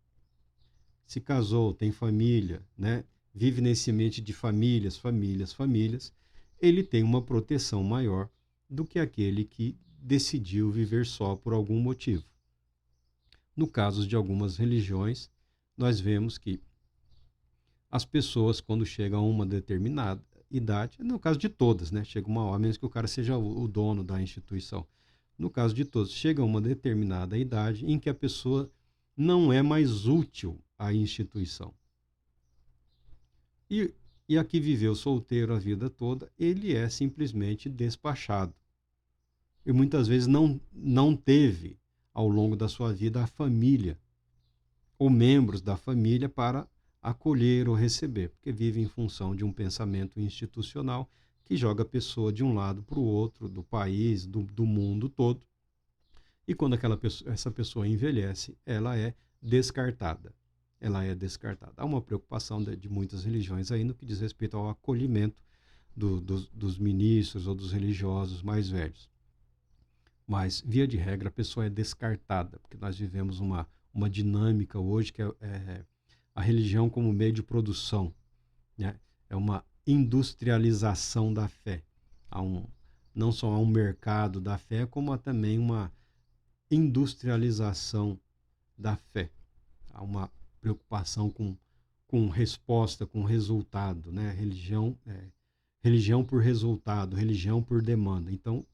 se casou, tem família, né, vive nesse ambiente de famílias, ele tem uma proteção maior do que aquele que decidiu viver só por algum motivo. No caso de algumas religiões, nós vemos que as pessoas, quando chegam a uma determinada idade, no caso de todas, né, chega uma hora, menos que o cara seja o dono da instituição, no caso de todos, chega a uma determinada idade em que a pessoa não é mais útil à instituição. E a que viveu solteiro a vida toda, ele é simplesmente despachado. E muitas vezes não teve, ao longo da sua vida, a família ou membros da família para acolher ou receber, porque vive em função de um pensamento institucional que joga a pessoa de um lado para o outro, do país, do mundo todo. E quando essa pessoa envelhece, ela é descartada. Há uma preocupação de muitas religiões aí no que diz respeito ao acolhimento dos ministros ou dos religiosos mais velhos. Mas, via de regra, a pessoa é descartada, porque nós vivemos uma dinâmica hoje que é a religião como meio de produção. Né? É uma industrialização da fé. Não só há um mercado da fé, como há também uma industrialização da fé. Há uma preocupação com resposta, com resultado, né? Religião por resultado, religião por demanda. Então,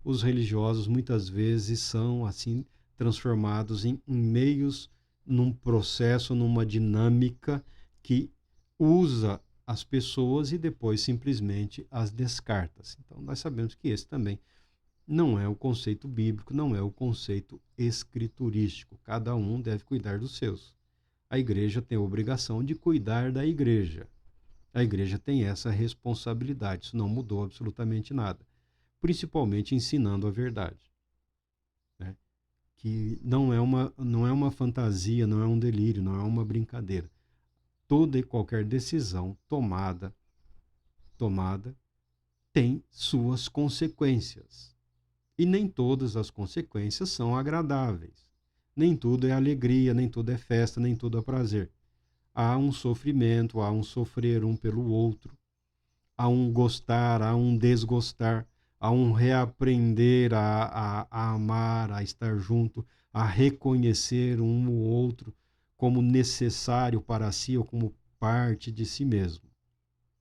os religiosos muitas vezes são assim transformados em meios num processo, numa dinâmica que usa as pessoas e depois simplesmente as descarta. Então, nós sabemos que esse também não é o conceito bíblico, não é o conceito escriturístico. Cada um deve cuidar dos seus. A igreja tem a obrigação de cuidar da igreja. A igreja tem essa responsabilidade. Isso não mudou absolutamente nada. Principalmente ensinando a verdade. Né? Que não é uma fantasia, não é um delírio, não é uma brincadeira. Toda e qualquer decisão tomada tem suas consequências. E nem todas as consequências são agradáveis. Nem tudo é alegria, nem tudo é festa, nem tudo é prazer. Há um sofrimento, há um sofrer um pelo outro, há um gostar, há um desgostar, há um reaprender a amar, a estar junto, a reconhecer um ou outro como necessário para si ou como parte de si mesmo,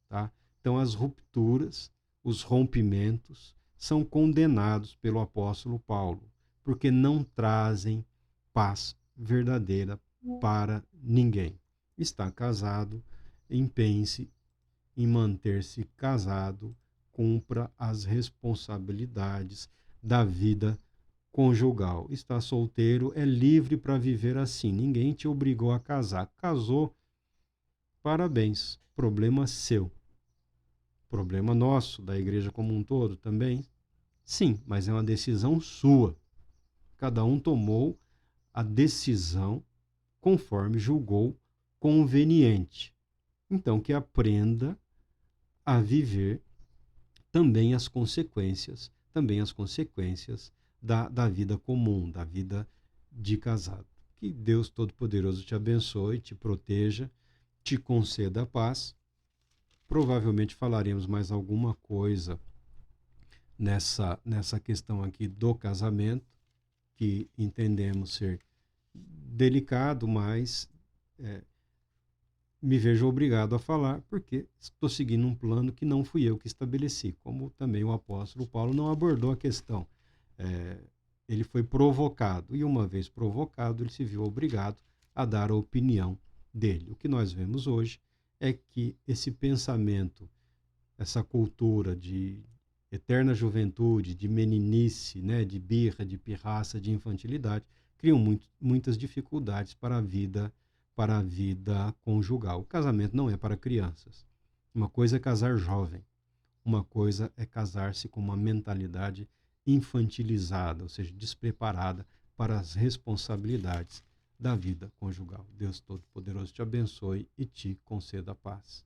tá? Então, as rupturas, os rompimentos são condenados pelo apóstolo Paulo, porque não trazem paz verdadeira para ninguém. Está casado, empenhe-se em manter-se casado, cumpra as responsabilidades da vida conjugal. Está solteiro, é livre para viver assim. Ninguém te obrigou a casar. Casou, parabéns. Problema seu. Problema nosso, da igreja como um todo também. Sim, mas é uma decisão sua. Cada um tomou a decisão conforme julgou conveniente. Então, que aprenda a viver também as consequências da vida comum, da vida de casado. Que Deus Todo-Poderoso te abençoe, te proteja, te conceda a paz. Provavelmente falaremos mais alguma coisa nessa questão aqui do casamento, que entendemos ser delicado, mas me vejo obrigado a falar, porque estou seguindo um plano que não fui eu que estabeleci, como também o apóstolo Paulo não abordou a questão. Ele foi provocado, e uma vez provocado, ele se viu obrigado a dar a opinião dele. O que nós vemos hoje é que esse pensamento, essa cultura de eterna juventude, de meninice, né, de birra, de pirraça, de infantilidade, criam muitas dificuldades para a vida conjugal. O casamento não é para crianças. Uma coisa é casar jovem, uma coisa é casar-se com uma mentalidade infantilizada, ou seja, despreparada para as responsabilidades da vida conjugal. Deus Todo-Poderoso te abençoe e te conceda paz.